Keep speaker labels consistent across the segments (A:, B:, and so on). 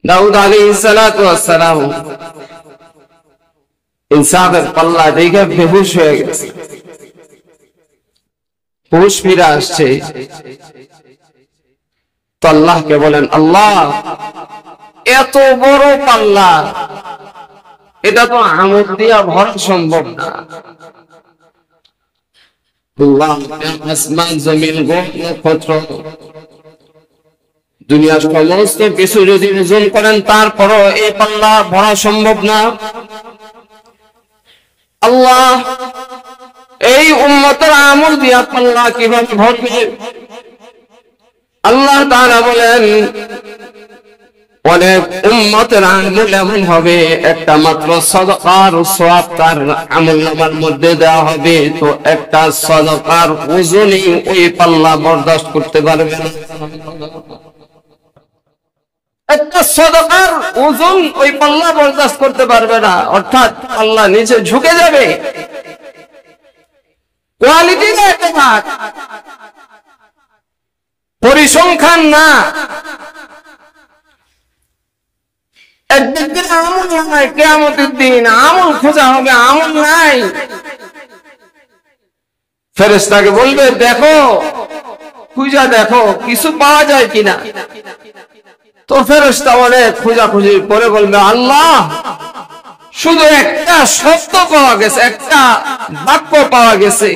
A: দাউদ আলাইহিস সালাতু ওয়াস সালাম ইনসাফের পাল্লা দেখে বেহুশ হয়ে গেছে, হুশ ফিরে আসছে। তো আল্লাহকে বলেন, আল্লাহ এত বড় পাল্লা, এটা তো আমল দিয়া ভরা সম্ভব না। আল্লাহ আসমান জমিন গ্রহ নক্ষত্র দুনিয়ার সমস্ত কিছু যদি ওজন করেন তারপরও এই পাল্লা ভরা সম্ভব না। আল্লাহ এই উম্মতের আমল দিয়া পাল্লা কিভাবে ভরবে? আল্লাহ তাআলা বলেন, অনেক উম্মতের আমল এমন হবে একটা মাত্র সাদাকার সওয়াব তার আমলনামার মধ্যে দেওয়া হবে, তো একটা সাদাকার ওজনই ওই পাল্লা বরদাস্ত করতে পারবে না। একটা সাদাকার ওজন ওই পাল্লা বরদাস্ত করতে পারবে না, অর্থাৎ পাল্লা নিচে ঝুঁকে যাবে। কোয়ালিটির একটা ভাগ, পরিসংখ্যান না। একদিন আমল নাই, কিয়ামতের দিন আমল খোঁজা হবে, আমল নাই। ফেরেশতাকে বলবে, দেখো খুঁজা দেখো কিছু পাওয়া যায় কিনা। তো ফেরেশতা অনেক খোঁজাখুঁজি করে বলবে, আল্লাহ শুধু একটা শব্দ পাওয়া গেছে, একটা বাক্য পাওয়া গেছে,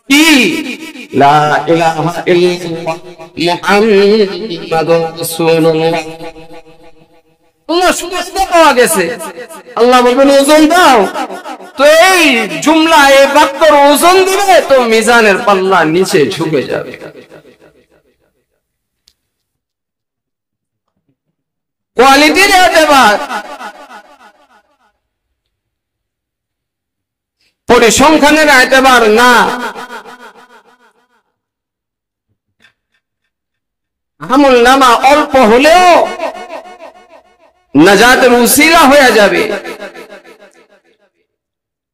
A: কি? লা ইলাহা ইল্লাল্লাহ মুহাম্মাদুর রাসূলুল্লাহ। আল্লাহ শুধু এটা পাওয়া গেছে। আল্লাহ বলবেন, ওজন দাও। তো এই জুমলা, এই বাক্যর ওজন দিবে তো মিজানের পাল্লা নিচে ঝুঁকে যাবে। কোয়ালিটির এতবার, পরিসংখ্যানের এতবার না। আমলনামা অল্প হলেও নাজাতের উসিলা হয়ে যাবে,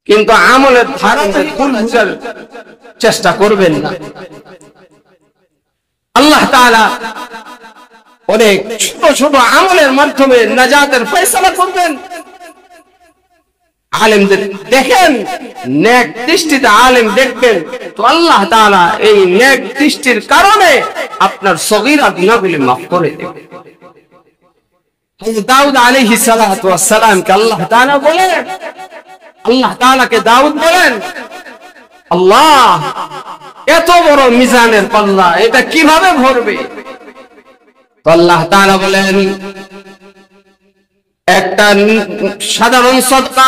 A: কিন্তু আমলের ধারাতে ভুল বুঝার চেষ্টা করবেন না। আল্লাহ তাআলা অনেক ছোট ছোট আমলের মাধ্যমে নাজাতের ফয়সালা করবেন। আলেমদের দেখেন, নেক দৃষ্টিতে আলেম দেখবেন, তো আল্লাহ তাআলা এই নেক দৃষ্টির কারণে আপনার সগীরা গুনাহগুলি মাফ করে দেবেন। দাউদ আলাইহিস সালাতু ওয়াস সালামকে আল্লাহ তাআলা বলেন, আল্লাহ তাআলাকে দাউদ বলেন, আল্লাহ এত বড় মিজানের পাল্লা এটা কিভাবে ভরবে? তো আল্লাহ তাআলা বলেন, একটা সাধারণ সদকা,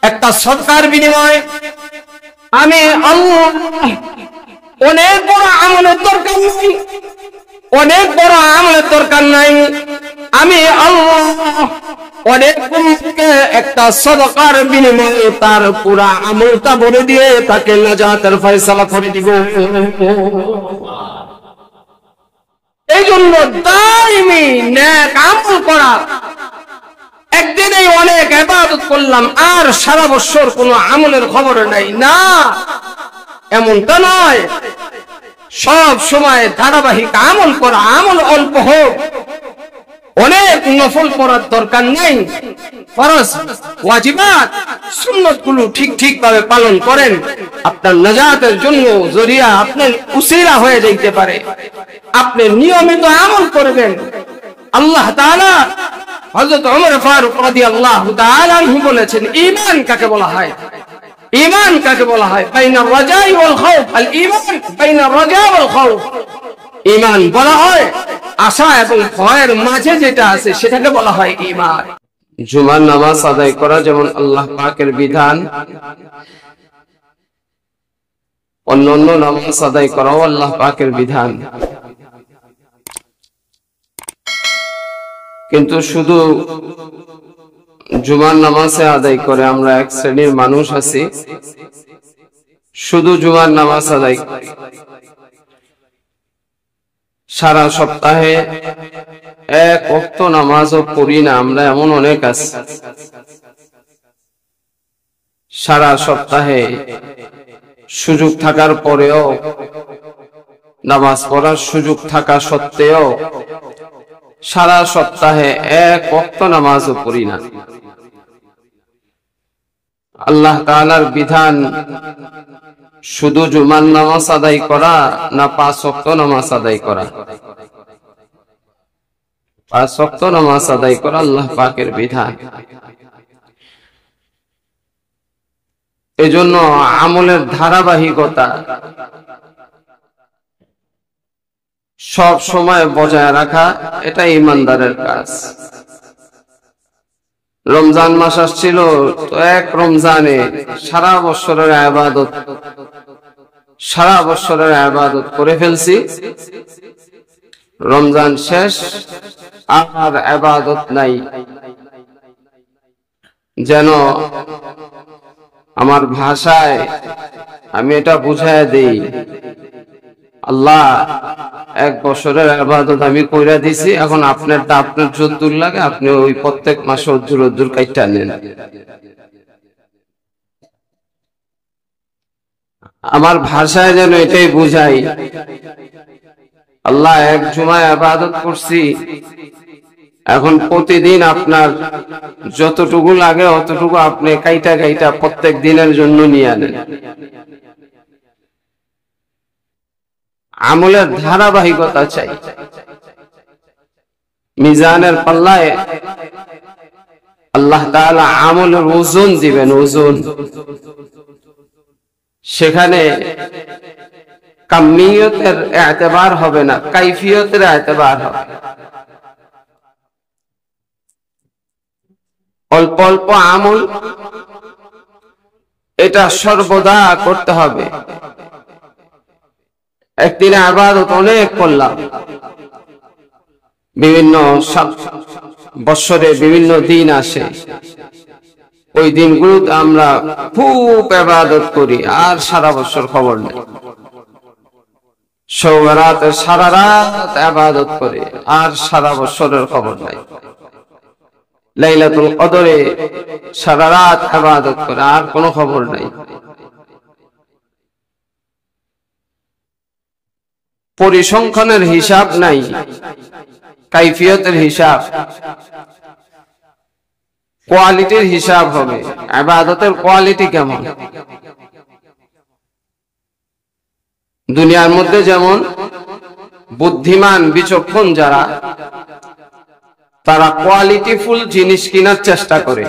A: একটা সদকার বিনিময়ে আমি আল্লাহ অনেক বড় আমলের দরকার নাই, অনেক বড় আমলের দরকার নাই। আমি আল্লাহ অনেক মানুষকে একটা সদকার বিনিময়ে তার পুরা আমলটা ভরে দিয়ে তাকে নাজাতের ফয়সালা করে দিব। এই জন্য দাইমি নেক আমল করা। একদিনেই অনেক ইবাদত করলাম আর সারা বছর কোনো আমলের খবর নাই, না, এমনটা নয়। সব সময় ধারাবাহিক আমল করা, আমল অল্প হোক, অনেক নফল করার দরকার নেই। ফরজ ওয়াজিবাত সুন্নাত গুলো ঠিক ভাবে পালন করেন, আপনার নাজাতের জন্য জরিয়া, আপনার উসিলা হয়ে যাইতে পারে। আপনি নিয়মিত আমল করবেন। আল্লাহ তাআলা হযরত ওমর ফারুক রাদিয়াল্লাহু তাআলা আনহু বলেছেন, ঈমান কাকে বলা হয়? ঈমান কাকে বলা হয়? বাইনা রাজাই ওয়াল খাউফ। আল ঈমান বাইনা রাজা ওয়াল খাউফ। ঈমান বলা হয় আশা এবং ভয়ের মাঝে যেটা আছে সেটাকে বলা হয় ঈমান। জুমার নামাজ আদায় করা যেমন আল্লাহ পাকের বিধান, অন্যান্য নামাজ আদায় করাও আল্লাহ পাকের বিধান। কিন্তু শুধু জুমার নামাজে আদায় করে আমরা এক শ্রেণীর মানুষ আছি, শুধু জুমার নামাজ আদায় করি, সারা সপ্তাহে এক ওয়াক্ত নামাজও পড়ি না। আমরা এমন অনেক আছি, সারা সপ্তাহে সুযোগ থাকার পরেও, নামাজ পড়ার সুযোগ থাকা সত্ত্বেও সারা সপ্তাহে এক ওয়াক্ত নামাজও পড়ি না। আল্লাহ তাআলার বিধান শুধু জুমার নামাজ আদায় করা না 5 ওয়াক্ত নামাজ আদায় করা? 5 ওয়াক্ত নামাজ আদায় করা আল্লাহ পাকের বিধান। এজন্য আমলের ধারাবাহিকতা সব সময় বজায় রাখা, এটা ঈমানদারের কাজ। রমজান মাস আসছিল, তো এক রমজানে সারা বছরের ইবাদত করে ফেলছি। রমজান শেষ, আর ইবাদত নাই। যেন আমার ভাষায় আমি এটা বুঝায় দেই, আল্লাহ এক বছরের ইবাদত আমি কইরা দিছি, এখন আপনারটা আপনার যদ্দুর লাগে আপনি ওই প্রত্যেক মাসে অদ্দুর কাইটা নেন। আমার ভাষায় যেন এটাই বুঝাই, আল্লাহ এক জুমায় ইবাদত করছি, এখন প্রতিদিন আপনার যতটুকু লাগে অতটুকু আপনি কাইটা প্রত্যেক দিনের জন্য নিয়ে আনেন। আমলের ধারাবাহিকতা চাই। মিজানের পাল্লায় আল্লাহ তাআলা আমলের ওজন দিবেন, ওজন। সেখানে কামিয়তের এতেবার হবে না, কাইফিয়তের এতেবার হবে। অল্প অল্প আমল, এটা সর্বদা করতে হবে। একদিনে ইবাদত অনেক করলাম, বিভিন্ন বছরে বিভিন্ন দিন আসে, ওই দিনগুলো আমরা খুব ইবাদত করি, আর সারা বছর খবর নেই। শবে রাতে সারা রাত ইবাদত করে, আর সারা বছরের খবর নাই। লাইলাতুল কদরে সারা রাত ইবাদত করে, আর কোনো খবর নাই। পরিসংখ্যানের হিসাব নাই, কাইফিয়তের হিসাব, কোয়ালিটির হিসাব হবে। ইবাদতের কোয়ালিটি কেমন? দুনিয়ার মধ্যে যেমন বুদ্ধিমান বিচক্ষণ যারা, তারা কোয়ালিটিফুল জিনিস কেনার চেষ্টা করে।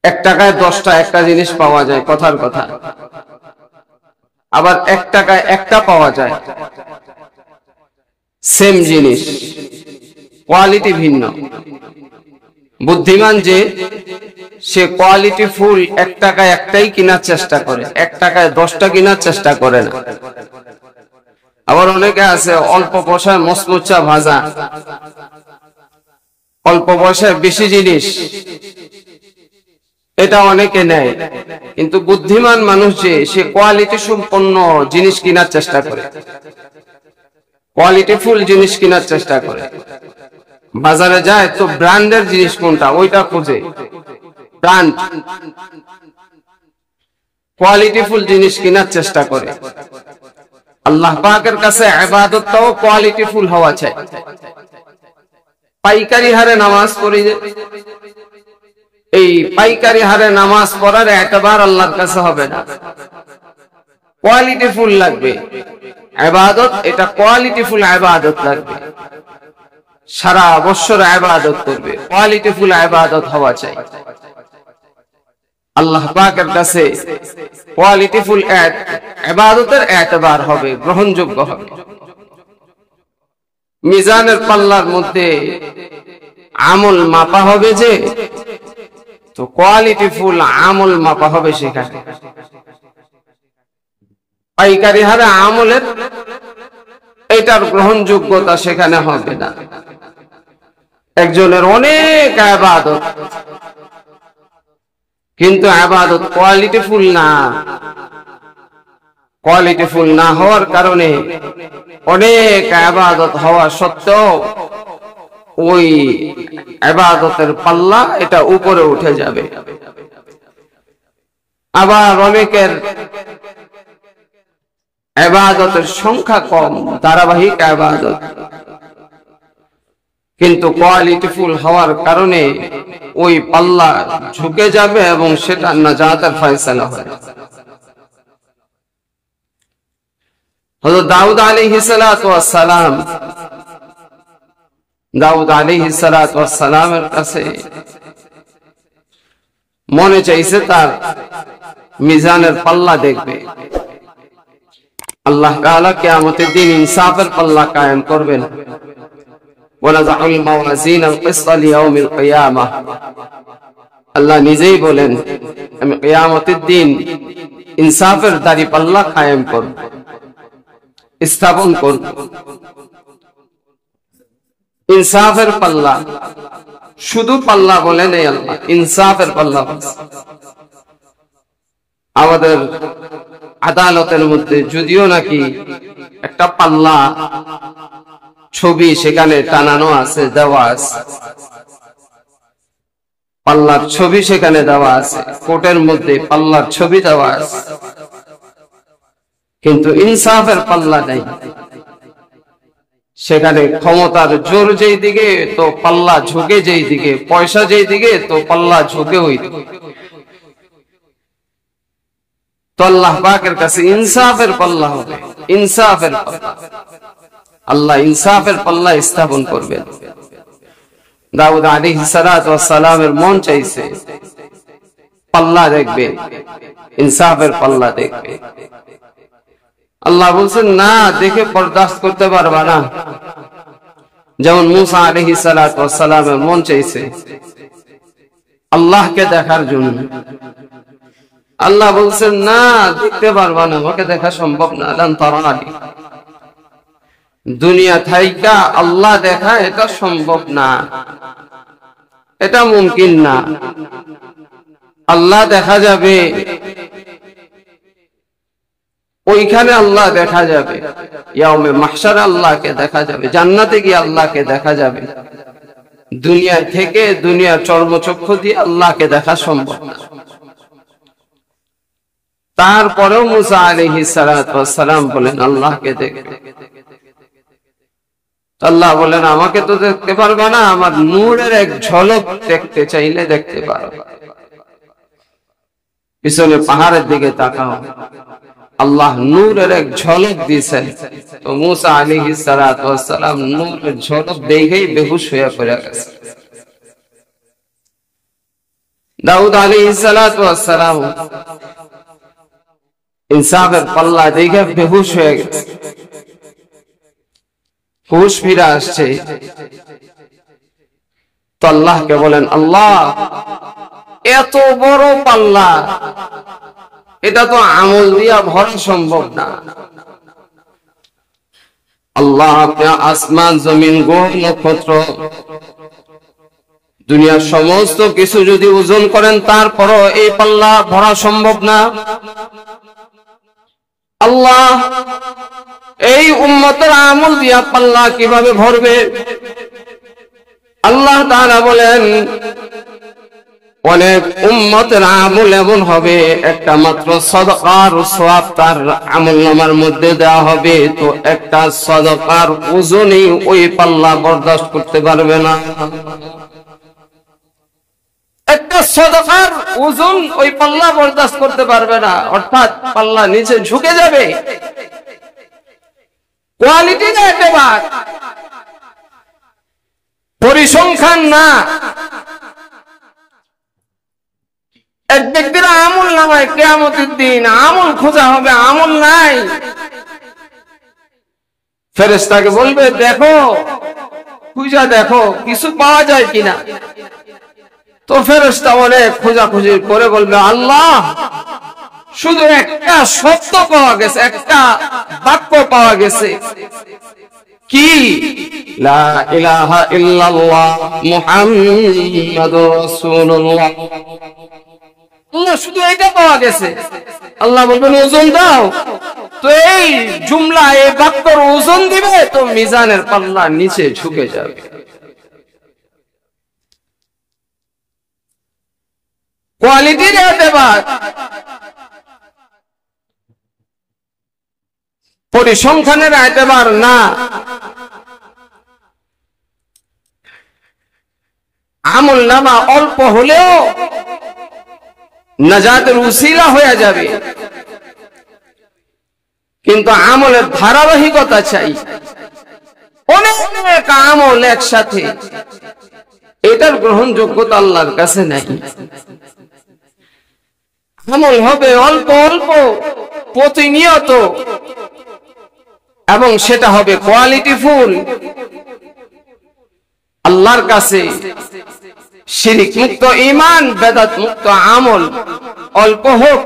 A: 1 টাকায় 10টা একটা জিনিস পাওয়া যায়, কথার কথা। আবার 1 টাকায় একটা পাওয়া যায়, সেম জিনিস, কোয়ালিটি ভিন্ন। বুদ্ধিমান যে, সে কোয়ালিটিফুল 1 টাকায় একটাই কেনার চেষ্টা করে, 1 টাকায় 10টা কেনার চেষ্টা করে না। আবার অনেকে আছে অল্প পয়সায় মসমুচা ভাজা, অল্প পয়সায় বেশি জিনিস, এটা অনেকে নেয়। কিন্তু বুদ্ধিমান মানুষ যে, সে কোয়ালিটি সম্পন্ন জিনিস কেনার চেষ্টা করে, কোয়ালিটিফুল জিনিস কেনার চেষ্টা করে। বাজারে যায় তো ব্র্যান্ডের জিনিস কোনটা, ওইটা খোঁজে, ব্র্যান্ড, কোয়ালিটিফুল জিনিস কেনার চেষ্টা করে। আল্লাহ পাকের কাছে ইবাদতটাও কোয়ালিটিফুল হওয়া চাই। পাইকারি হারে নামাজ পড়ি, এই পাইকারি হারে নামাজ পড়ার এতবার আল্লাহর কাছে হবে না, কোয়ালিটিফুল লাগবে ইবাদত। এটা কোয়ালিটিফুল ইবাদত লাগবে, সারা বছর ইবাদত করবে, কোয়ালিটিফুল ইবাদত হওয়া চাই। আল্লাহ পাকের কাছে কোয়ালিটিফুল ইবাদতের এতবার হবে, গ্রহণযোগ্য হবে। মিজানের পাল্লার মধ্যে আমল মাপা হবে যে, তো কোয়ালিটিফুল আমল মাপা হবে সেখানে। পাইকারি হারে আমলের এটার গ্রহণযোগ্যতা সেখানে হবে না। একজনের অনেক ইবাদত, কিন্তু ইবাদত কোয়ালিটিফুল না। কোয়ালিটিফুল না হওয়ার কারণে অনেক ইবাদত হওয়া সত্ত্বেও ওই ইবাদতের পাল্লা এটা উপরে উঠে যাবে। আবার অনেকের ইবাদতের সংখ্যা কম, ধারাবাহিক ইবাদত, কিন্তু কোয়ালিটিফুল হওয়ার কারণে ওই পাল্লা ঝুঁকে যাবে এবং সেটা নাজাতের ফয়সালা হবে। হযরত দাউদ আলাইহিস সালাতু ওয়াস সালাম, দাউদ আলাইহিস সালাতু ওয়াস সালামের কাছে মনে চাইছে তার মিজানের পাল্লা দেখবে। আল্লাহ তাআলা কিয়ামতের দিন ইনসাফের পাল্লা কায়েম করবেন। ওয়ানাযাউল মাওয়াজিনাল কিসতা লিয়াউমিল কিয়ামাহ, আল্লাহ নিজেই বলেন আমি কিয়ামতের দিন ইনসাফের দাড়ি পাল্লা কায়েম করব, স্থাপন করব। ইনসাফের পাল্লা, শুধু পাল্লা বলে নেই আল্লাহ, ইনসাফের পাল্লা। আমাদের আদালতের মধ্যে যদিও নাকি একটা পাল্লা ছবি সেখানে টানানো আছে, দেওয়া আছে, পাল্লার ছবি সেখানে দেওয়া আছে, কোর্টের মধ্যে পাল্লার ছবি দেওয়া আছে, কিন্তু ইনসাফের পাল্লা নেই। সেখানে ক্ষমতার জোর যেই দিকে তো পাল্লা ঝুঁকে যেই দিকে, পয়সা যেই দিকে তো পাল্লা ঝুঁকে ওই দিকে। তো আল্লাহ পাকের কাছে ইনসাফের পাল্লা হবে, ইনসাফের পাল্লা। আল্লাহ ইনসাফের পাল্লা স্থাপন করবেন। দাউদ আলাইহিস সালাতু ওয়াস সালামের মন চাইছে পাল্লা দেখবে, ইনসাফের পাল্লা দেখবে। আল্লাহ বলছেন না, দেখে বরদাস্ত করতে পারবা না। যেমন মুসা আলাইহিস সালাতু ওয়াস সালামের মন চাইছে আল্লাহকে দেখার জন্য। আল্লাহ বলছেন না, দেখতে পারবা না, ওকে দেখা সম্ভব না। লান তারানি, দুনিয়া থাইকা আল্লাহ দেখা এটা সম্ভব না, এটা মুমকিন না। আল্লাহ দেখা যাবে, ওইখানে আল্লাহ দেখা যাবে, ইয়াউমে মাহশারে আল্লাহকে দেখা যাবে, জান্নাতে গিয়ে আল্লাহকে দেখা যাবে। দুনিয়া থেকে, দুনিয়ার চর্মচক্ষু দিয়ে আল্লাহকে দেখা সম্ভব না। তারপরেও মুসা আলাইহিস সালাতু ওয়াস সালাম বলেন আল্লাহকে দেখবে। আল্লাহ বলেন আমাকে তো দেখতে পারবা না, আমার নূরের এক ঝলক দেখতে চাইলে দেখতে পারো। পিছনে পাহাড়ের দিকে তাকাও, আল্লাহ নূরের এক ঝলক দিয়েছেন। তো মুসা আলাইহিস সালাতু ওয়াস সালাম নূরের ঝলক দেখেই বেহুশ হয়ে পড়ে গেছে। দাউদ আলাইহিস সালাতু ওয়াস সালাম ইনসাফের পাল্লা দেখে বেহুশ হয়ে গেছে, হুশ ফিরে আসছে। তো আল্লাহকে বলেন আল্লাহ এত বড় পাল্লা, এটা তো আমল দিয়া ভরা সম্ভব না। আল্লাহ আপনি আসমান জমিন গ্রহ নক্ষত্র দুনিয়ার সমস্ত কিছু যদি ওজন করেন তারপরও এই পাল্লা ভরা সম্ভব না। আল্লাহ এই উম্মতের আমল দিয়া পাল্লা কিভাবে ভরবে? আল্লাহ তাআলা বলেন অনেক উম্মতের আমল এমন হবে একটা মাত্র সাদাকার সওয়াব তার আমলনামার মধ্যে দেওয়া হবে, তো একটা সাদাকার ওজনই ওই পাল্লা বরদাস্ত করতে পারবে না। একটা সাদাকার ওজন ওই পাল্লা বরদাস্ত করতে পারবে না, অর্থাৎ পাল্লা নিচে ঝুঁকে যাবে। কোয়ালিটি না, একেবারে পরিসংখ্যান না। এক ব্যক্তির আমল নামায় কিয়ামতের দিন আমল খোঁজা হবে, আমল নাই। ফেরেশতাকে বলবে দেখো, খুঁজা দেখো কিছু পাওয়া যায় কিনা। তো ফেরেশতা অনেক খোঁজাখুঁজি করে বলবে আল্লাহ শুধু একটা শব্দ পাওয়া গেছে, একটা বাক্য পাওয়া গেছে, কি? লা ইলাহা ইল্লাল্লাহ মুহাম্মাদুর রাসূলুল্লাহ। আল্লাহ শুধু এটা পাওয়া গেছে। আল্লাহ বলবেন ওজন দাও। তো এই জুমলা, এই বাক্যর ওজন দিবে তো মিজানের পাল্লা নিচে ঝুঁকে যাবে। কোয়ালিটির এতেবার। পরিসংখ্যানের এতবার না, আমল নামা অল্প হলেও নাজাতের উসিলা হয়ে যাবে, কিন্তু আমলের ধারাবাহিকতা চাই। অনেক আমল একসাথে, এটার গ্রহণযোগ্যতা আল্লাহর কাছে নাই। আমল হবে অল্প অল্প প্রতিনিয়ত, এবং সেটা হবে কোয়ালিটিফুল। আল্লাহর কাছে শিরক মুক্ত ঈমান, বেদাত মুক্ত আমল, অল্প হোক,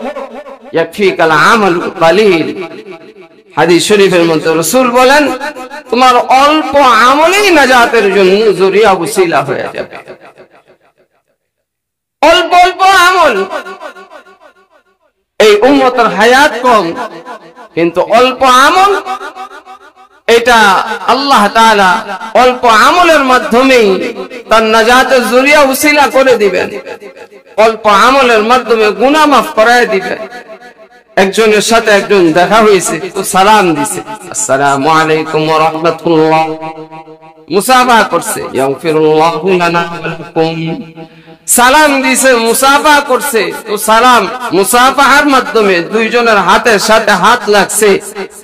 A: ইয়াকফিকাল আমালু কালিল। হাদিস শরীফের মধ্যে রাসূল বলেন, তোমার অল্প আমলই নাজাতের জন্য জরিয়া ওসিলা হয়ে যাবে। অল্প অল্প আমল, এই উম্মতের হায়াত কম, কিন্তু অল্প আমল, এটা আল্লাহ তাআলা অল্প আমলের মাধ্যমেই তার নাজাতের জরিয়া ওসিলা করে দিবেন। অল্প আমলের মাধ্যমে গুনাহ মাফ করায় দিবেন। একজনের সাথে একজন দেখা হয়েছে, তো সালাম দিছে, আসসালামু আলাইকুম ওয়া রাহমাতুল্লাহ, মুসাফাহা করছে, ইয়াগফিরুল্লাহু লানা ওয়া লাকুম, সালাম দিছে, মুসাফাহা করছে, তো সালাম মুসাফাহার মাধ্যমে দুইজনের হাতের সাথে হাত লাগছে,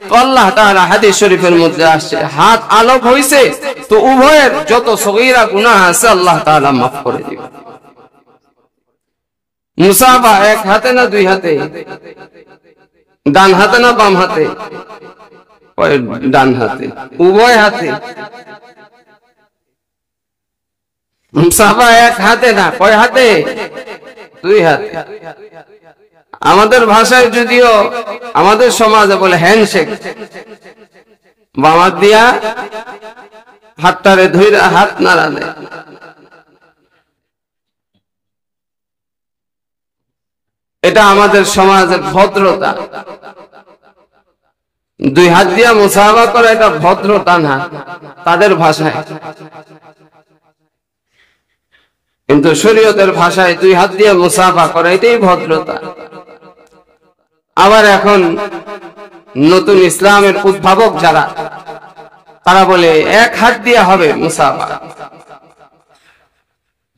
A: তো আল্লাহ তাআলা হাদিস শরীফের মধ্যে আসছে, হাত আলোক হইছে, তো উভয়ের যত সগীরা গুনাহ আছে আল্লাহ তাআলা মাফ করে দিবেন। মুসাফাহা এক হাতে না দুই হাতে? ডান হাতে না বাম হাতে? ডান হাতে, উভয় হাতে। মুসাফাহা এক হাতে না, কয় হাতে? দুই হাতে। আমাদের ভাষায় যদিও আমাদের সমাজে বলে হ্যান্ডশেক, বাম হাত দিয়া হাতটারে ধইরা হাত নাড়া দেয়। এটা আমাদের সমাজের ভদ্রতা। দুই হাত দিয়া মুসাফাহা করা এটা ভদ্রতা না তাদের ভাষায়, কিন্তু শরীয়তের ভাষায় দুই হাত দিয়ে মুসাফাহা করা এটাই ভদ্রতা। আবার এখন নতুন ইসলামের উদ্ভাবক যারা, তারা বলে এক হাত দিয়ে হবে মুসাফাহা।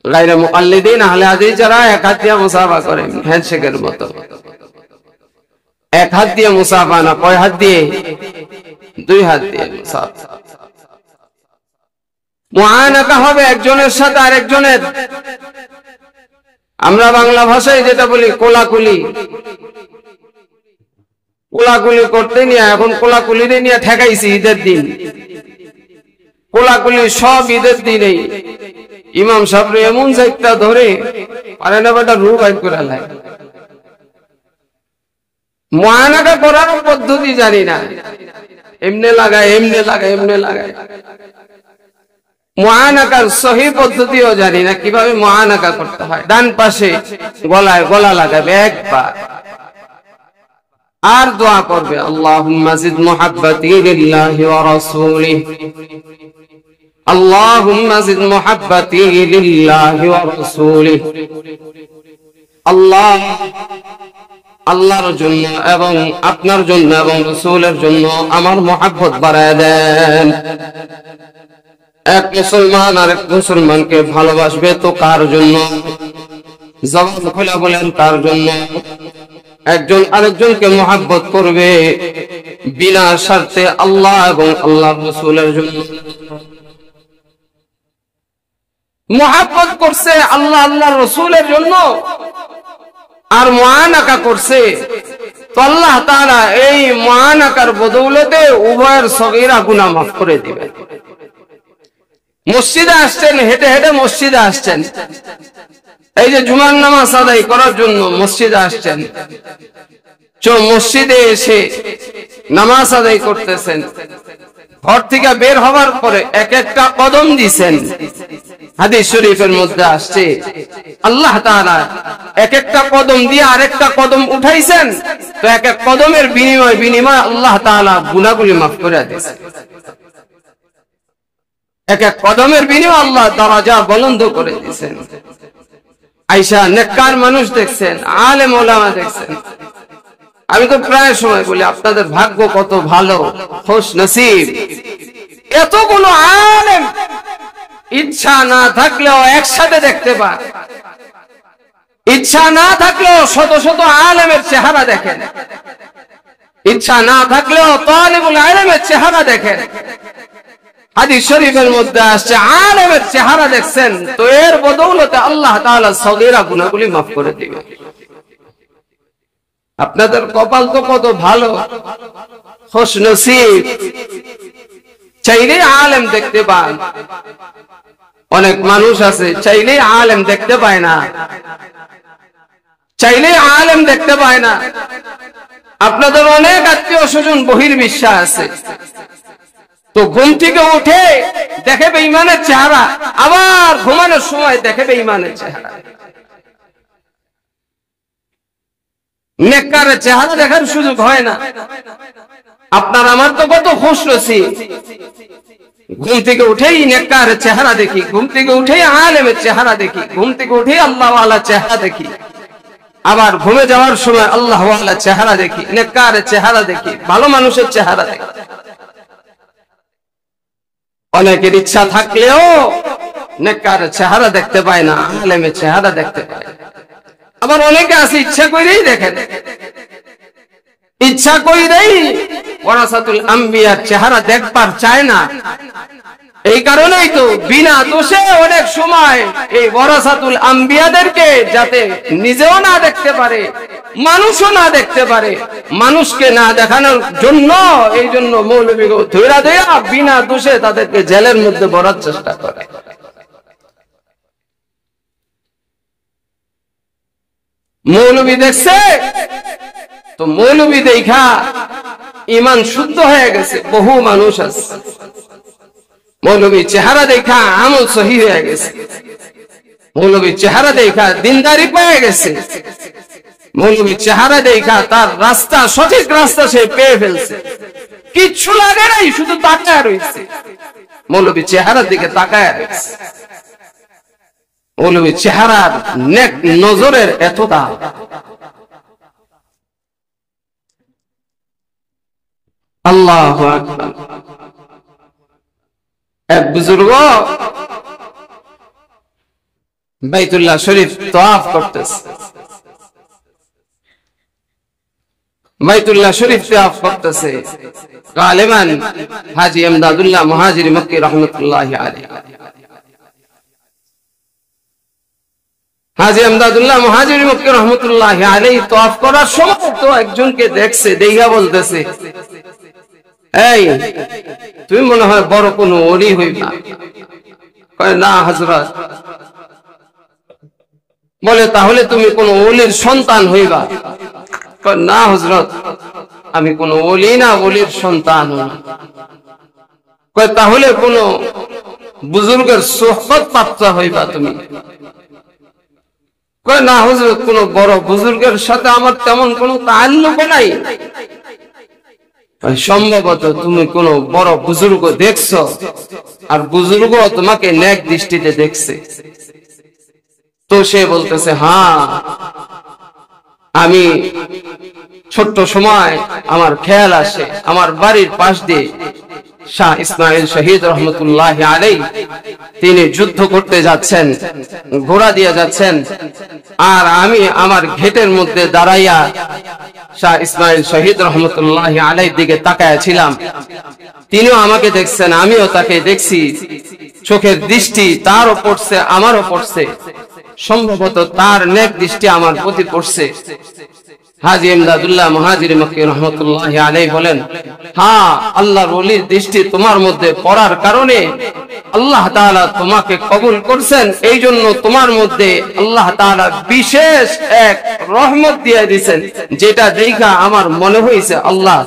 A: গায়রে মুকাল্লিদিন আহলে হাদিস যারা এক হাত দিয়ে মুসাফাহা করে, হ্যান্ডশেকের মতো। এক হাত দিয়ে মুসাফাহা না, কয় হাত দিয়ে? দুই হাত দিয়ে মুসাফাহা। মুআনাকা হবে একজনের সাথে আরেকজনের। আমরা বাংলা ভাষায় যেটা বলি কোলাকুলি, কোলাকুলি করতে নিয়ে এখন কোলাকুলিরে নিয়ে ঠেকাইছি ঈদের দিন। কোলাকুলি সব ঈদের দিনেই। ইমাম সাহেব এমন জায়গা ধরে পারে না, বেটা রূপ আইন করে লাই। মুআনাকা করার পদ্ধতি জানি না, এমনে লাগায় এমনে লাগায় এমনে লাগায়। মুআনাকার সহি পদ্ধতিও জানি না, কিভাবে মুআনাকা করতে হয়। ডান পাশে গলায় গলা লাগাবে একবার, আর দোয়া করবে, আল্লাহুম্মা জিদ মুহাব্বাতি লিল্লাহি ওয়া রাসূলিহি, আল্লাহুম্মা জিদ মুহাব্বাতি লিল্লাহি ওয়া রাসূলিহি। আল্লাহ, আল্লাহর জন্য এবং আপনার জন্য এবং রাসূলের জন্য আমার মহব্বত বাড়ায় দেন। এক মুসলমান আরেক মুসলমানকে ভালোবাসবে তো কার জন্য? জবান খুলে বলেন, কার জন্য? একজন আরেকজনকে মহব্বত করবে বিনা শর্তে আল্লাহ এবং আল্লাহর রাসূলের জন্য। মহব্বত করছে আল্লাহ আল্লাহর রাসূলের জন্য, আর মুআনাকা করছে, তো আল্লাহ তাআলা এই মুআনাকার বদৌলতে উভয়ের সগীরা গুনাহ মাফ করে দিবেন। মসজিদে আসছেন, হেঁটে হেঁটে মসজিদে আসছেন, এই যে জুমার নামাজ আদায় করার জন্য মসজিদে আসছেন, মসজিদে এসে নামাজ আদায় করতেছেন, ঘর থেকে বের হবার পরে এক একটা কদম দিছেন। হাদিস শরীফের মধ্যে আসছে, আল্লাহ তাআলা এক একটা কদম দিয়ে আরেকটা কদম উঠাইছেন, তো এক এক কদমের বিনিময় আল্লাহ তাআলা গুনাহগুলি মাফ করে দিয়েছেন। এক এক কদমের বিনিময়ে আল্লাহ দরজা বুলন্দ করে দিয়েছেন। আয়েশা নেককার মানুষ দেখছেন, আলেম ওলামা দেখছেন, আমি তো প্রায় সময় বলি আপনাদের ভাগ্য কত ভালো, খুশ নসিব। এতগুলো আলেম ইচ্ছা না থাকলেও একসাথে দেখতে পান, ইচ্ছা না থাকলেও শত শত আলেমের চেহারা দেখেন, ইচ্ছা না থাকলেও তালিবুল ইলমের চেহারা দেখেন। হাদিস শরীফের মধ্যে আসছে আলেমের চেহারা দেখছেন তো এর বদৌলতে আল্লাহ তাআলা সগীরা গুনাহগুলি মাফ করে দিবেন। আপনাদের কপাল তো কত ভালো, খুশ নসিব। চাইলে আলেম দেখতে পান, অনেক মানুষ আছে চাইলে আলেম দেখতে পায় না, চাইলে আলেম দেখতে পায় না। আপনাদের অনেক আত্মীয় স্বজন বহির্বিশ্বাস আছে, তো ঘুম থেকে উঠে দেখে বেঈমানের চেহারা, আবার ঘুমানোর সময় দেখে বেঈমানের চেহারা। নেককারের চেহারা দেখার সুযোগ হয় না। আপনার আমার তো কত খুশ নসিব, ঘুম থেকে উঠেই নেককারের চেহারা দেখি, ঘুম থেকে উঠেই আলেমের চেহারা দেখি, ঘুম থেকে উঠেই আল্লাহওয়ালার চেহারা দেখি, আবার ঘুমে যাওয়ার সময় আল্লাহওয়ালার চেহারা দেখি, নেককারের চেহারা দেখি, ভালো মানুষের চেহারা দেখি। অনেকের ইচ্ছা থাকলেও নেককারের চেহারা দেখতে পায় না, আলেমের চেহারা দেখতে পায়। আবার অনেকে আছে ইচ্ছা করেই দেখেন, ইচ্ছা করেই ওয়ারাসাতুল আম্বিয়ার চেহারা দেখবার চায় না। এই কারণেই তো বিনা দোষে অনেক সময় এই ওয়ারাসাতুল আম্বিয়াদেরকে যাতে নিজেও না দেখতে পারে, মানুষও না দেখতে পারে, মানুষকে না দেখানোর জন্য এই জন্য মৌলবীকে ধৈরা দেয়া বিনা দোষে তাদেরকে জেলের মধ্যে ভরার চেষ্টা করে। মৌলবী দেখছে তো মৌলবী দেখা ঈমান শুদ্ধ হয়ে গেছে, বহু মানুষ আছে মৌলবী চেহারা দেখা আমল সহি হয়ে গেছে, মৌলবী চেহারা দেখা দিনদারি পেয়ে গেছে, মৌলবী চেহারা দেখা তার রাস্তা, সঠিক রাস্তা সে পেয়ে ফেলছে, কিচ্ছু লাগে নাই, শুধু তাকায় রয়েছে, মৌলবী চেহারার দিকে তাকায় রয়েছে। মৌলবী চেহারার নেক নজরের এত দাম। আল্লাহু আকবার। এক বুজুর্গ বাইতুল্লাহ শরীফ তাওয়াফ করতেছে, বাইতুল্লাহ শরীফ তাওয়াফ করতেছে, গালিবান হাজী ইমদাদুল্লাহ মুহাজির মক্কি রাহমাতুল্লাহি আলাইহি। হাজী ইমদাদুল্লাহ মুহাজির মক্কি রাহমাতুল্লাহি আলাইহি তাওয়াফ করার সময় তো একজনকে দেখছে, দেখা বলতেছে, এই তুমি মনে হয় বড় কোনো ওলি হইবা। কয় না হযরত। বলে তাহলে তুমি কোন ওলির সন্তান হইবা। কয় না হযরত, আমি কোন ওলি না, ওলির সন্তান না। কয় তাহলে কোন বুজুর্গের সোহবত প্রাপ্ত হইবা তুমি। কয় না হযরত, কোন বড় বুজুর্গের সাথে আমার তেমন কোনো তাআল্লুক নাই। সম্ভবত তুমি কোন বড় বুজুর্গ দেখছো, আর বুজুর্গ তোমাকে নেক দৃষ্টিতে দেখছে। তো সে বলতেছে, হ্যাঁ আমি ছোট্ট সময় আমার খেয়াল আসে, আমার বাড়ির পাশ দিয়ে শাহ ইসমাইল শহীদ রহমতুল্লাহি আলাইহি তিনি যুদ্ধ করতে যাচ্ছেন, ঘোড়া দিয়ে যাচ্ছেন, আর আমি আমার ঘেটের মধ্যে দাঁড়াইয়া শাহ ইসমাইল শহীদ রহমতুল্লাহি আলাইহির দিকে তাকায়া ছিলাম। তিনিও আমাকে দেখছেন, আমিও তাকে দেখছি, চোখের দৃষ্টি তারও পড়ছে, আমারও পড়ছে, সম্ভবত তার নেক দৃষ্টি আমার প্রতি পড়ছে। হাজী ইমদাদুল্লাহ মুহাজির মক্কি রাহমাতুল্লাহি আলাইহি বলেন, হ্যাঁ আল্লাহর ওলির দৃষ্টি তোমার মধ্যে পড়ার কারণে আল্লাহ তাআলা তোমাকে কবুল করছেন, এই জন্য তোমার মধ্যে আল্লাহ তাআলা বিশেষ এক রহমত দিয়ে দিয়েছেন, যেটা দেখা আমার মনে হয়েছে আল্লাহ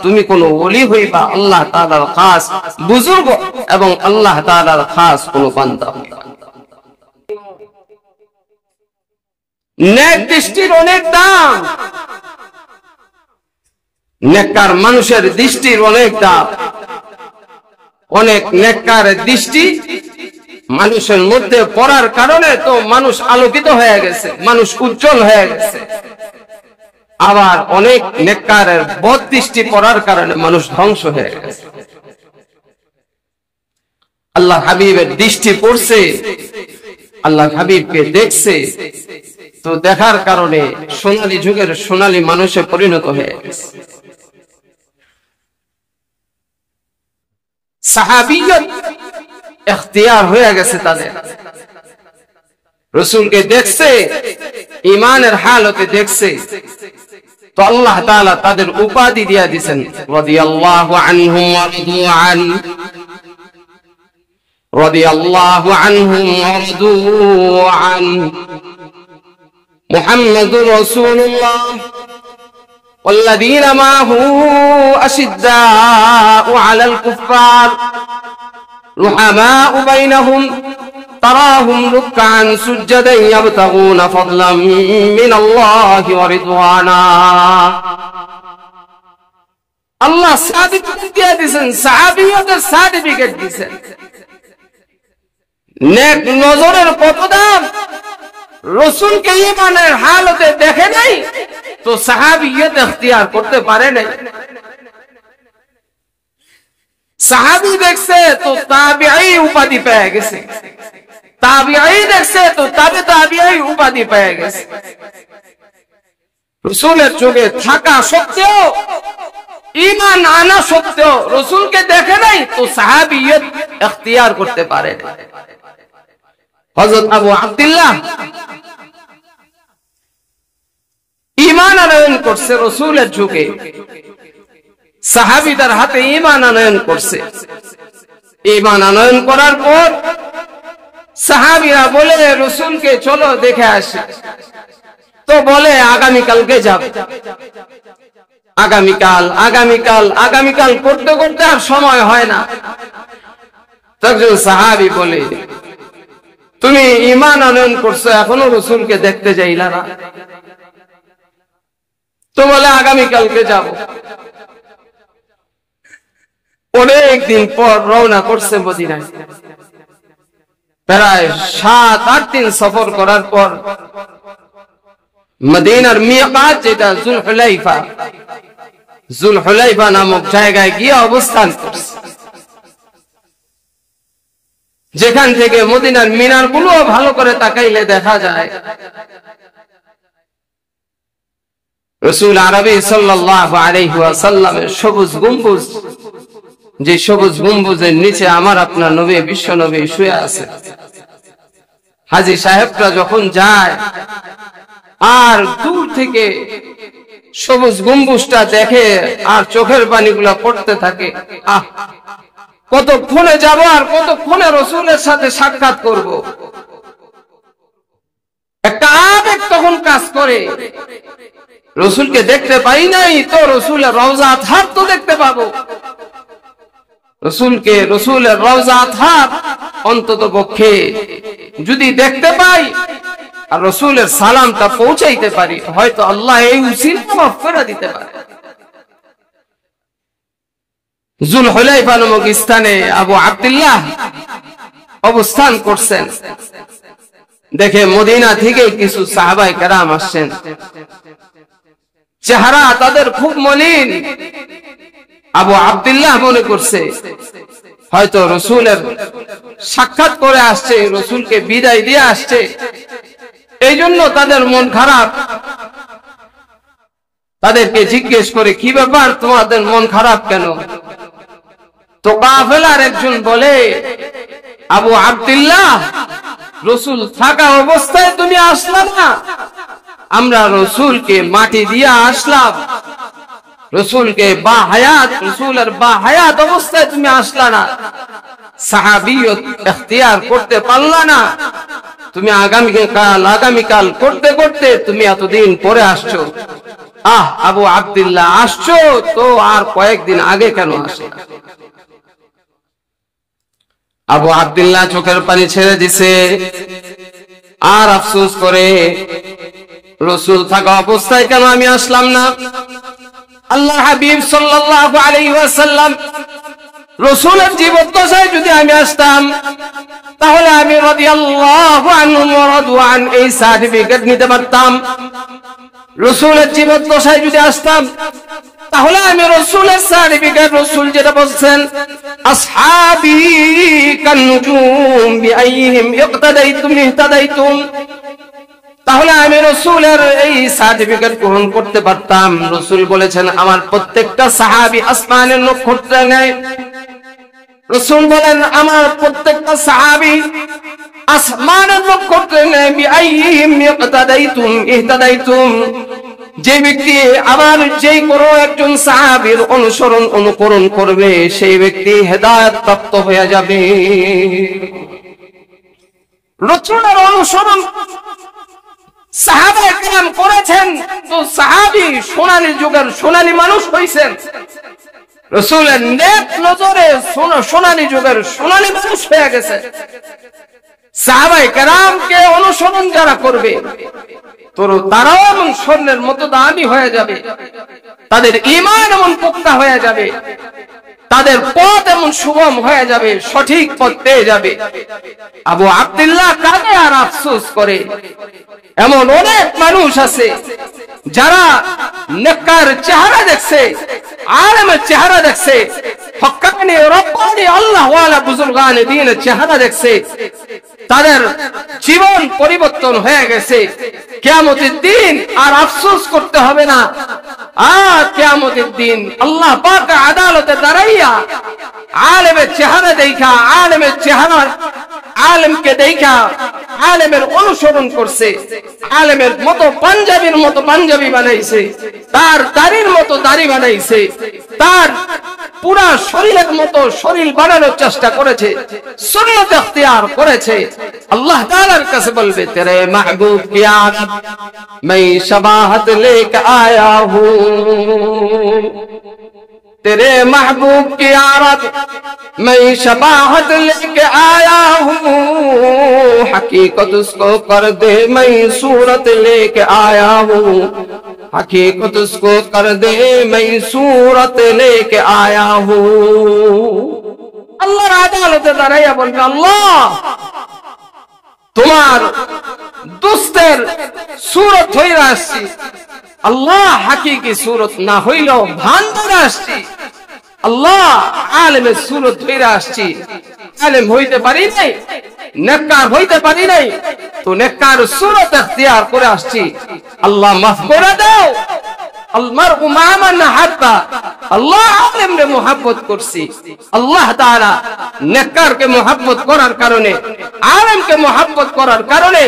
A: তুমি কোন ওলি হইবা, আল্লাহ তাআলার খাস বুজুর্গ এবং আল্লাহ তাআলার খাস কোন বান্দা হইবা। নেক দৃষ্টির অনেক দাম, নেককার মানুষের দৃষ্টির অনেক দাম। অনেক নেককার দৃষ্টি মানুষের মধ্যে পড়ার কারণে তো মানুষ আলোকিত হয়ে গেছে, মানুষ উজ্জ্বল হয়ে গেছে। আবার অনেক নেককারের বদ দৃষ্টি পড়ার কারণে মানুষ ধ্বংস হয়ে গেছে। আল্লাহ হাবিবের দৃষ্টি পড়ছে, আল্লাহ হাবিবকে দেখছে, তো দেখার কারণে সোনালী যুগের সোনালী মানুষে পরিণত হয়ে গেছে। সাহাবিয়ত ইখতিয়ার হয়ে গেছে তাদের। রাসূলকে দেখছে, ঈমানের হালতে দেখছে, তো আল্লাহ তাআলা তাদের উপাধি দিয়া দিবেন রাদিয়াল্লাহু আনহুম ওয়া রাদু আন, রাদিয়াল্লাহু আনহুম ওয়া রাদু আন। মুহাম্মাদুর রাসূলুল্লাহ والذين معه أشداء على الكفار رحماء بينهم تراهم ركعا سجدا يبتغون فضلا من الله ورضوانا। আল্লাহ সার্টিফিকেট দিয়ে দিয়েছেন, সাহাবীদের সার্টিফিকেট দিয়েছেন। নেক নজরের কত দাম! রাসূলকে ঈমানের হালতে দেখে নাই তো সাহাবিয়ত ইখতিয়ার করতে পারে নাই। সাহাবী দেখছে তো তাবিঈ উপাধি পেয়ে গেছে, তাবিঈ দেখছে তো তাবিঈ উপাধি পেয়ে গেছে। রাসূলের যুগে থাকা সত্ত্বেও, ঈমান আনা সত্ত্বেও রাসূলকে দেখে নাই তো সাহাবিয়ত ইখতিয়ার করতে পারে না। হযরত আবু আব্দুল্লাহ ঈমান আনয়ন করছে রাসূলের যুগে, সাহাবীদের হাতে ঈমান আনয়ন করছে। ঈমান আনয়ন করার পর সাহাবীরা বলে রাসূলকে চলো দেখে আসি, তো বলে আগামীকালকে যাব। আগামীকাল করতে করতে আর সময় হয় না। তখন সাহাবী বলে, তুমি ঈমান আনয়ন করছো, এখনো রাসূলকে দেখতে যাইলা না? তো বলে আগামীকালকে যাব। অনেক দিন পর রওনা করছে মদিনায়। প্রায় 7-8 দিন সফর করার পর মদিনার মিকাত যেটা জুলহুলাইফা নামক জায়গায় গিয়ে অবস্থান করছে, যেখান থেকে মদিনার মিনার গুলো ভালো করে তাকাইলে দেখা যায় রাসূল আরবি সাল্লাল্লাহু আলাইহি ওয়াসাল্লামের সবুজ গম্বুজ, যে সবুজ গম্বুজের নিচে আমার আপনার নবী, বিশ্ব নবী শুয়ে আছে। হাজী সাহেবরা যখন যায় আর দূর থেকে সবুজ গম্বুজটা দেখে আর চোখের পানিগুলো পড়তে থাকে, আহ কতক্ষণে যাব আর কতক্ষণে রাসূলের সাথে সাক্ষাৎ করব। একটা আবেগ তখন কাজ করে, রাসূলকে দেখতে পাই নাই তো রাসূলের রওজা আতহার তো দেখতে পাবো। রাসূলের রওজা আতহার অন্তত পক্ষে যদি দেখতে পাই আর রাসূলের সালামটা পৌঁছাইতে পারি, হয়তো আল্লাহ এই উসিলা মাফ করে দিতে পারে। জুলহুলাইফা নামক স্থানে আবু আব্দুল্লাহ অবস্থান করছেন। দেখে মদিনা থেকে কিছু সাহাবায়ে কেরাম আসছেন, চেহারা তাদের খুব মলিন। আবু আব্দুল্লাহ মনে করছে হয়তো রাসূলের সাক্ষাৎ করে আসছে, রাসূলকে বিদায় দিয়ে আসছে, এই জন্য তাদের মন খারাপ। তাদেরকে জিজ্ঞেস করে, কি ব্যাপার, তোমাদের মন খারাপ কেন? তো কাফেলার একজন বলে, আবু আব্দুল্লাহ, রাসূল থাকা অবস্থায় তুমি আসলা না, আমরা রাসূলকে মাটি দিয়ে আসলাম, রাসূলকে রাসূলের বাহায়াত অবস্থায় তুমি আসলা না, সাহাবিয়ত ইখতিয়ার করতে পারলা না, তুমি আগামীকাল করতে করতে তুমি এতদিন পরে আসছো। আবু আব্দুল্লাহ, আসছো তো আর কয়েকদিন আগে কেন আসলে? আবু আব্দুল্লাহ চোখের পানি ছেড়ে দিছে আর আফসোস করে, রাসূল থাকা অবস্থায় কেন আমি আসলাম না? আল্লাহ হাবিব সাল্লাল্লাহু আলাইহি ওয়াসাল্লাম রাসূলের জীবদ্দশায় যদি আমি আসতাম, তাহলে আমি রাদিয়াল্লাহু আনহু ওয়া রাদু আন এই সার্টিফিকেট নিতে পারতাম। রসুলের জীবদ্দশায় যদি আসতাম তাহলে আমি রসুলের সার্টিফিকেট, রসুল যেটা বলছেন আসহাবি কান্নুজুম বিআইহিম ইক্তাদাইতুম ইহতাদাইতুম, তাহলে আমি রসুলের এই সার্টিফিকেট গ্রহণ করতে পারতাম। রসুল বলেছেন আমার প্রত্যেকটা সাহাবী আসমানের নক্ষত্রের ন্যায়। রসুল বলেন আমার প্রত্যেকটা সাহাবী আসমানের নক্ষত্রের ন্যায়। বিআইহিম ইক্তাদাইতুম ইহতাদাইতুম, যে ব্যক্তি আমার যেই কোনো একজন সাহাবীর অনুকরণ করবে সেই ব্যক্তি হেদায়েত প্রাপ্ত হয়ে যাবে। রসুলের অনুসরণ সাহাবায়ে কেরাম করেছেন তো সাহাবী সোনালী যুগের সোনালী মানুষ হইছেন। রসুলের নেক নজরে সোনালী যুগের সোনালী মানুষ হয়ে গেছে। সাহাবায়ে কেরামকে অনুসরণ যারা করবে তারাও এমন স্বর্ণের মতো দামি হয়ে যাবে, তাদের ঈমান এমন পোক্তা হয়ে যাবে, তাদের পথ এমন সুগম হয়ে যাবে, সঠিক পথ পেয়ে যাবে। আবু আব্দুল্লাহ কাঁদে আর আফসোস করে। এমন অনেক মানুষ আছে যারা নেককার চেহারা দেখছে, আলেমের চেহারা দেখছে, হক্কানি রব্বানি আল্লাহ ওয়ালা বুজুর্গানে দ্বীনের চেহারা দেখছে, তাদের জীবন পরিবর্তন হয়ে গেছে। কিয়ামতের দিন আর আফসোস করতে হবে না। আর কিয়ামতের দিন আল্লাহ পাক আদালতে দাঁড়াইয়া আলেমের চেহারা দেখা, আলেমের চেহারা আলেমকে দেখা আলেমের অনুসরণ করছে, আলেমের মতো পাঞ্জাবির মতো পাঞ্জাবি বানাইছে, তার দাড়ির মতো দাড়ি বানাইছে, তার পুরা শরীরের মতো শরীর বানানোর চেষ্টা করেছে, সুন্নাত ইখতিয়ার করেছে। আল্লাহ তাআলার কাছে বলবে তেরে মাহবুব কি আদত मैं शबाहत लेके आया हूं, तेरे महबूब की आरत मैं शबाहत लेके आया हूं, हकीकत उसको कर दे मैं सूरत लेके आया हूं, हकीकत उसको कर दे मैं सूरत लेके आया हूं। আল্লাহর আদালতে দাঁড়াইয়া বলবে আল্লাহ তোমার দোস্তের सूरत হইরা আসছি, আল্লাহ হাকিকি सूरत না হইলেও ভান ধরে আসছি, আল্লাহ আলেমের सूरत হইরা আসছি, আলেম হইতে পারি নাই, নেককার হইতে পারি নাই, তো নেককার सूरत ইখতিয়ার করে আসছি, আল্লাহ মাফ করে দাও। المرء مع من أحب, আল্লাহ আলেমরে মুহাব্বত করছি। আল্লাহ তাআলা নেককারকে মুহাব্বত করার কারণে, আলেমকে মুহাব্বত করার কারণে,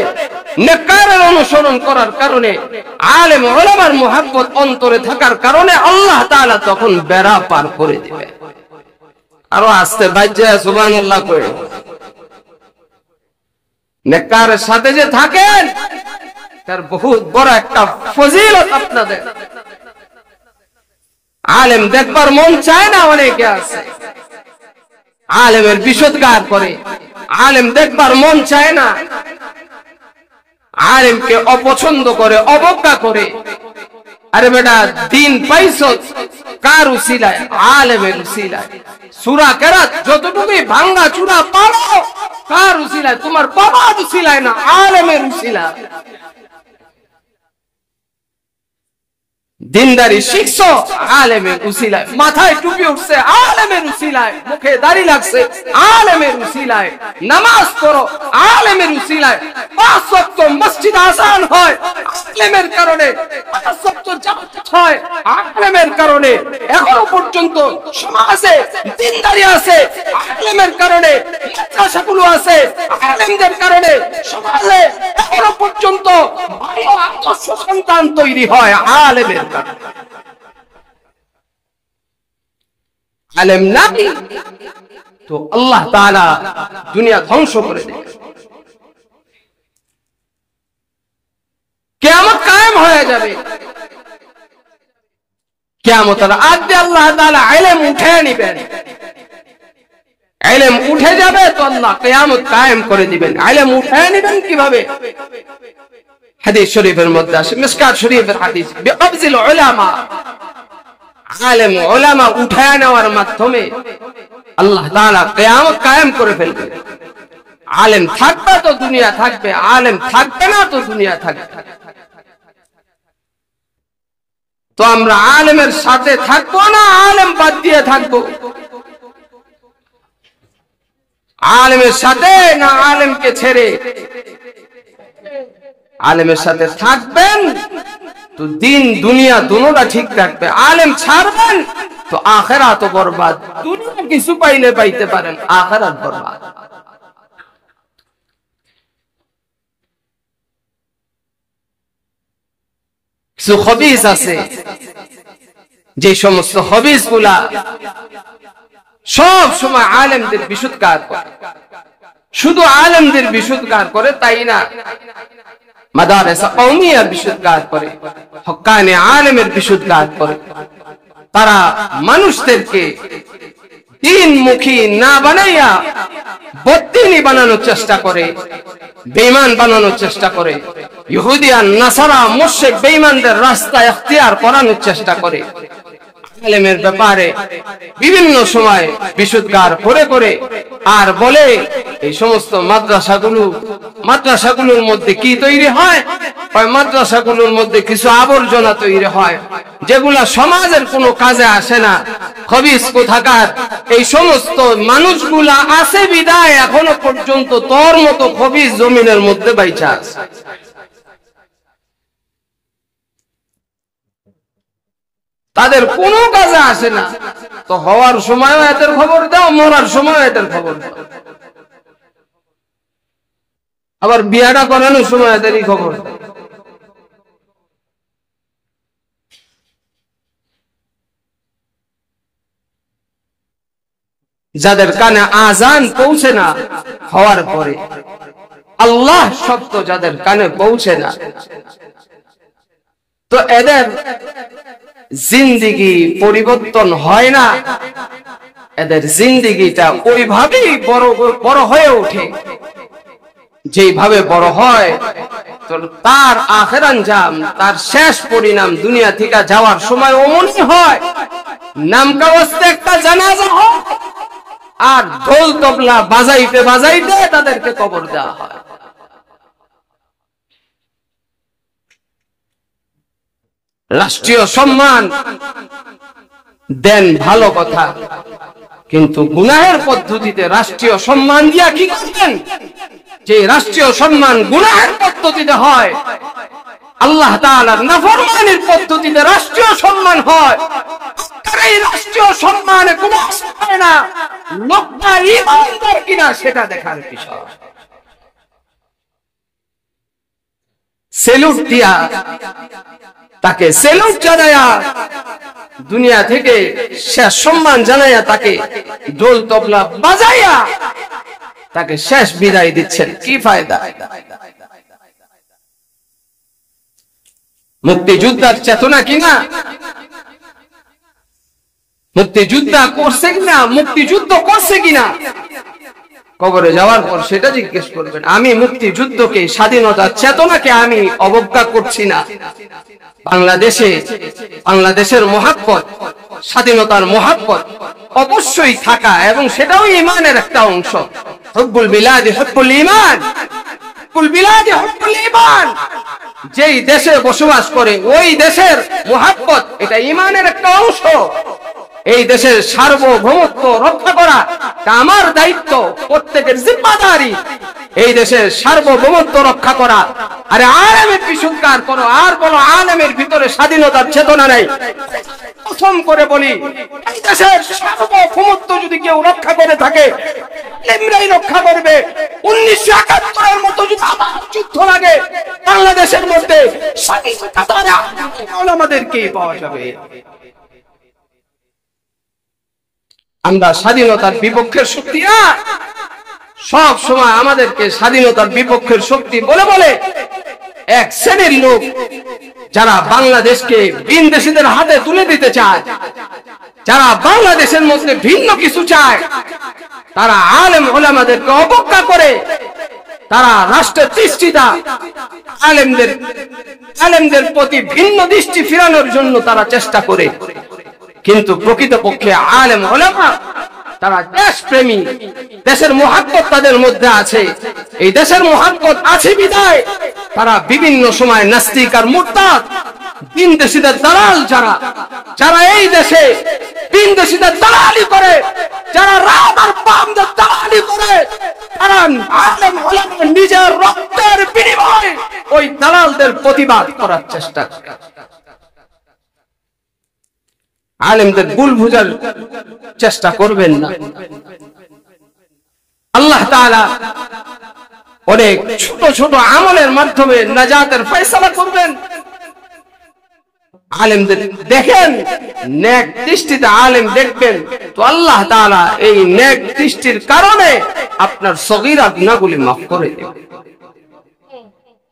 A: নেককারের অনুসরণ করার কারণে, আলেম উলামার মুহাব্বত অন্তরে থাকার কারণে আল্লাহ তাআলা তখন বেড়া পার করে দিবে। আরো আস্তে বাজ্যা সুবহানাল্লাহ কই। নেককারের সাথে যে থাকেন তার বহুত বড় একটা ফজিলত আপনাদের। আলেম দেখবার মন চায় না, অনেকে আছে আলেমের বিশোদ্গার করে, আলেম দেখবার মন চায় না, আলেমকে অপছন্দ করে, অবজ্ঞা করে। আরে বেটা দিন পাইছো কার উসিলায়? আলেমের উসিলায়। সূরা কেরাত যতটুকুই ভাঙ্গা চূড়া পারো কার উসিলায়? তোমার বাবার উসিলায় না, আলেমের উসিলায়। দিনদারি শিখছো আলেমের উসিলায়, মাথায় টুপি উঠছে আলেমের উসিলায়, মুখে দাড়ি লাগছে আলেমের উসিলায়, নামাজ পড়ো আলেমের উসিলায়, 5 ওয়াক্ত মসজিদ আযান হয় আলেমের কারণে, 5 ওয়াক্ত জামাত হয় আলেমের কারণে, এখনো পর্যন্ত সমাজে দিনদারি আছে আলেমের কারণে, মাদ্রাসাগুলো আছে আলেমদের কারণে, সমাজে এখনো পর্যন্ত ভালো আদর্শ সন্তান তৈরি হয় আলেমের। আলেম নাই তো আল্লাহ তাআলা দুনিয়া ধ্বংস করে দেবে, কিয়ামত কায়েম হয়ে যাবে। কিয়ামতের আগে আল্লাহ তাআলা ইলম উঠে নেবেন, ইলম উঠে যাবে তো আল্লাহ কিয়ামত কায়েম করে দিবেন। ইলম উঠে নেবেন কিভাবে? হাদিস শরীফের মধ্যে আছে, মিশকাত শরীফের হাদিস, বিকবজিল উলামা, আলেম উলামা উঠায় নেওয়ার মাধ্যমে আল্লাহ তাআলা কিয়ামত কায়েম করে ফেলবেন। আলেম থাকবে তো দুনিয়া থাকবে, আলেম থাকবে না তো দুনিয়া থাকবে। তো আমরা আলেমের সাথে থাকবো না আলেম বাদ দিয়ে থাকবো? আলেমের সাথে না আলেমকে ছেড়ে? আলেমের সাথে থাকবেন তো দিন দুনিয়া দুটোটা ঠিক থাকবে। আলেম ছাড়বেন তো আখিরাত বরবাদ। দুনিয়া কিছু পাইলে পাইতে পারেন, আখিরাত বরবাদ। কিছু খবিস আছে, যে সমস্ত খবিস গুলা সব সময় আলেমদের বিশুদ্ধগার করে। শুধু আলেমদের বিশুদ্ধগার করে তাই না, মাদারেস কওমিয়ার বিশুদ্ধগার করে, হক্কানি আলেমের বিশুদ্ধগার করে। তারা মানুষদেরকে দ্বীনমুখী না বানাইয়া বদ্দীনী বানানোর চেষ্টা করে, বেঈমান বানানোর চেষ্টা করে, ইহুদি আর নাসারা মুশরিক বেঈমানদের রাস্তা ইখতিয়ার করানোর চেষ্টা করে। আলেমের ব্যাপারে বিভিন্ন সময় বিশুদ্ধগার করে করে আর বলে এই সমস্ত মাদ্রাসাগুলোর মধ্যে কি তৈরি হয়? মাদ্রাসাগুলোর মধ্যে কিছু আবর্জনা তৈরি হয় যেগুলা সমাজের কোনো কাজে আসে না। খবিস কোথাকার এই সমস্ত মানুষগুলা আছে বিদায় এখনো পর্যন্ত তোর মতো খবিস জমিনের মধ্যে বাইচা আছে। তাদের কোনো কাজে আসে না। তো হওয়ার সময়ও এদের খবর দাও, মরার সময় এদের খবর দাও। আবার বিয়াটা করানোর সময় এদেরই খবর দাও। যাদের কানে আজান পৌঁছে না হওয়ার পরে, আল্লাহ শব্দ যাদের কানে পৌঁছে না, তো এদের জিন্দিগি পরিবর্তন হয় না। এদের জিন্দিগিটা ওইভাবেই বড় হয়ে ওঠে যেভাবে বড় হয়। তো তার আখির আঞ্জাম, তার শেষ পরিণাম দুনিয়া থেকে যাওয়ার সময় অমনই হয়। নাম কাগজে একটা জানাজা হয় আর ঢোল তবলা বাজাইতে বাজাইতে তাদেরকে কবর দেওয়া হয়। রাষ্ট্রীয় সম্মান দেন ভালো কথা, কিন্তু গুনাহের পদ্ধতিতে রাষ্ট্রীয় সম্মান দিয়া কি করবেন? যে রাষ্ট্রীয় সম্মান গুনাহের পদ্ধতিতে হয়, আল্লাহ তাআলার নাফরমানির পদ্ধতিতে রাষ্ট্রীয় সম্মান হয়, এই রাষ্ট্রীয় সম্মানে গুনাহ হয় না, লোকটা ঈমানদার কিনা সেটা দেখার বিষয়। সেলুট দিয়া তাকে সেলুট জানায়া দুনিয়া থেকে শেষ সম্মান জানায়া তাকে ঢোল তবলা বাজাইয়া তাকে শেষ বিদায় দিচ্ছেন, কি ফায়দা? মুক্তিযোদ্ধার চেতনা কিনা? মুক্তিযোদ্ধা করছে কিনা? মুক্তিযুদ্ধ করছে কিনা? কবরে যাওয়ার পর সেটা জিজ্ঞেস করবেন। আমি মুক্তিযুদ্ধকে, স্বাধীনতার চেতনাকে আমি অবজ্ঞা করছি না। বাংলাদেশের মহাব্বত, স্বাধীনতার মহাব্বত অবশ্যই থাকা, এবং সেটাও ঈমানের একটা অংশ। হুব্বুল বিলাদি হুব্বুল ঈমান, হুব্বুল বিলাদি হুব্বুল ঈমান। যেই দেশে বসবাস করে ওই দেশের মহাব্বত, এটা ঈমানের একটা অংশ। এই দেশের সার্বভৌমত্ব রক্ষা করা আমার দায়িত্ব, প্রত্যেকের জিম্মাদারি। এই দেশের সার্বভৌমত্ব রক্ষা করা। আরে আলেমের বিশুদ্ধগার করো আর বলো আলেমের ভিতরে স্বাধীনতার চেতনা নেই। প্রথম করে বলি, এই দেশের সার্বভৌমত্ব যদি কেউ রক্ষা করে থাকে, আলেমরাই রক্ষা করবে। 1971-এর মতো যদি আবার যুদ্ধ লাগে বাংলাদেশের মধ্যে, আমাদেরকেই পাওয়া যাবে। আমরা স্বাধীনতার বিপক্ষের শক্তি না। সব সময় আমাদেরকে স্বাধীনতার বিপক্ষের শক্তি বলে বলে এক শ্রেণীর লোক, যারা বাংলাদেশকে ভিনদেশীদের হাতে তুলে দিতে চায়, যারা বাংলাদেশের মধ্যে ভিন্ন কিছু চায়, তারা আলেম ওলামাদেরকে অবজ্ঞা করে। তারা রাষ্ট্রের দৃষ্টিটা আলেমদের প্রতি ভিন্ন দৃষ্টি ফিরানোর জন্য তারা চেষ্টা করে। কিন্তু প্রকৃতপক্ষে আলেম ওলামা তারা দেশপ্রেমী, দেশের মুহাব্বত তাদের মধ্যে আছে। এই দেশের মুহাব্বত আছে বিধায় তারা বিভিন্ন সময় নাস্তিক আর মুরতাদ বিদেশিদের দালাল যারা, যারা এই দেশে বিদেশিদের দালালি করে, যারা রাত আর বামদের দালালি করে, তারা আলেম ওলামা নিজের রক্তের বিনিময়ে ওই দালালদের প্রতিবাদ করার চেষ্টা করে। আলেমদের ভুল বুঝার চেষ্টা করবেন না। আল্লাহ তাআলা অনেক ছোট ছোট আমলের মাধ্যমে নাজাতের ফয়সালা করবেন। আলেমদের দেখেন, নেক দৃষ্টিতে আলেম দেখবেন, তো আল্লাহ তাআলা এই নেক দৃষ্টির কারণে আপনার সগীরা গুনাহগুলি মাফ করে দেবেন।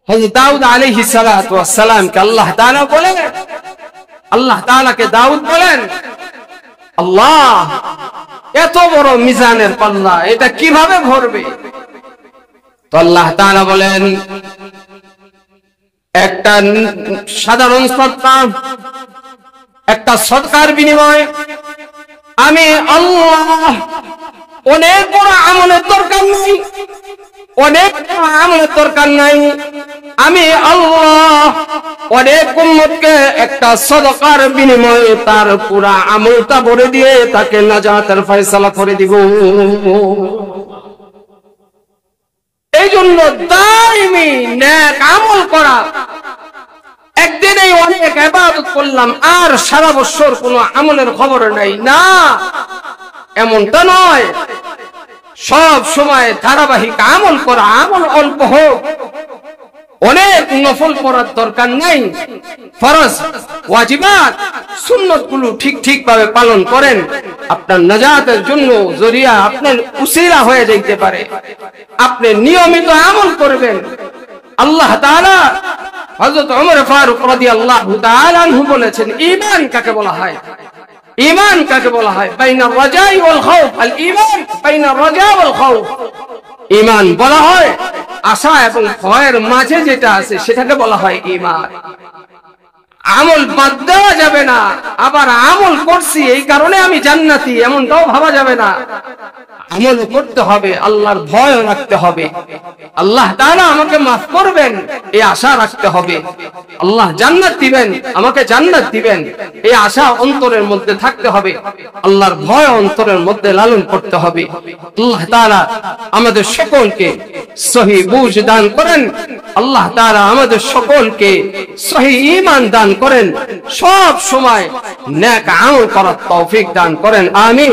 A: হযরত দাউদ আলাইহিস সালাতু ওয়াস সালাম কে আল্লাহ তাআলা বলেন, আল্লাহ তাআলাকে দাউদ বলেন, আল্লাহ এত বড় মিজানের পাল্লা এটা কিভাবে ভরবে? তো আল্লাহ তাআলা বলেন, একটা সাধারণ সদকা, একটা সদকার বিনিময়ে আমি আল্লাহ অনেক বড় আমলের দরকার নাই, অনেক বড় আমলের দরকার নাই, আমি আল্লাহ অনেক উম্মতকে একটা সদকার বিনিময়ে তার পুরা আমলটা ভরে দিয়ে তাকে নাজাতের ফয়সালা করে দিব। এই জন্য দাইমি নেক আমল করা, একদিনেই অনেক ইবাদত করলাম আর সারা বছর কোনো আমলের খবর নাই, না, এমনটা নয়। সব সময় ধারাবাহিক আমল করা, আমল অল্প হোক, অনেক নফল পড়ার দরকার নাই। ফরজ ওয়াজিবাত সুন্নাত গুলো ঠিক ভাবে পালন করেন, আপনার নাজাতের জন্য জরিয়া, আপনার উসিলা হয়ে যাইতে পারে। আপনি নিয়মিত আমল করবেন। আল্লাহ তাআলা হযরত ওমর ফারুক রাদিয়াল্লাহু তাআলা আনহু বলেছেন, ঈমান কাকে বলা হয়? ঈমান কাকে বলা হয়? বাইনা রাজাই ওয়াল খাউফ, আল ঈমান বাইনা রাজা ওয়াল খাউফ। ঈমান বলা হয় আশা এবং ভয়ের মাঝে যেটা আছে সেটাকে বলা হয় ঈমান। আমল বাদ দেওয়া যাবে না, আবার আমল করছি এই কারণে আমি জান্নাতি এমনটাও ভাবা যাবে না। আমল করতে হবে, আল্লাহর ভয় রাখতে হবে, আল্লাহ তাআলা আমাকে মাফ করবেন এই আশা রাখতে হবে, আল্লাহ জান্নাত দিবেন, আমাকে জান্নাত দিবেন এই আশা অন্তরের মধ্যে থাকতে হবে, আল্লাহর ভয় অন্তরের মধ্যে লালন করতে হবে। আল্লাহ তাআলা আমাদের সকলকে সহি বুঝ দান করেন, আল্লাহ তাআলা আমাদের সকলকে সহি ঈমান দান করেন, সব সময় নেক আমল করার তৌফিক দান করেন। আমিন।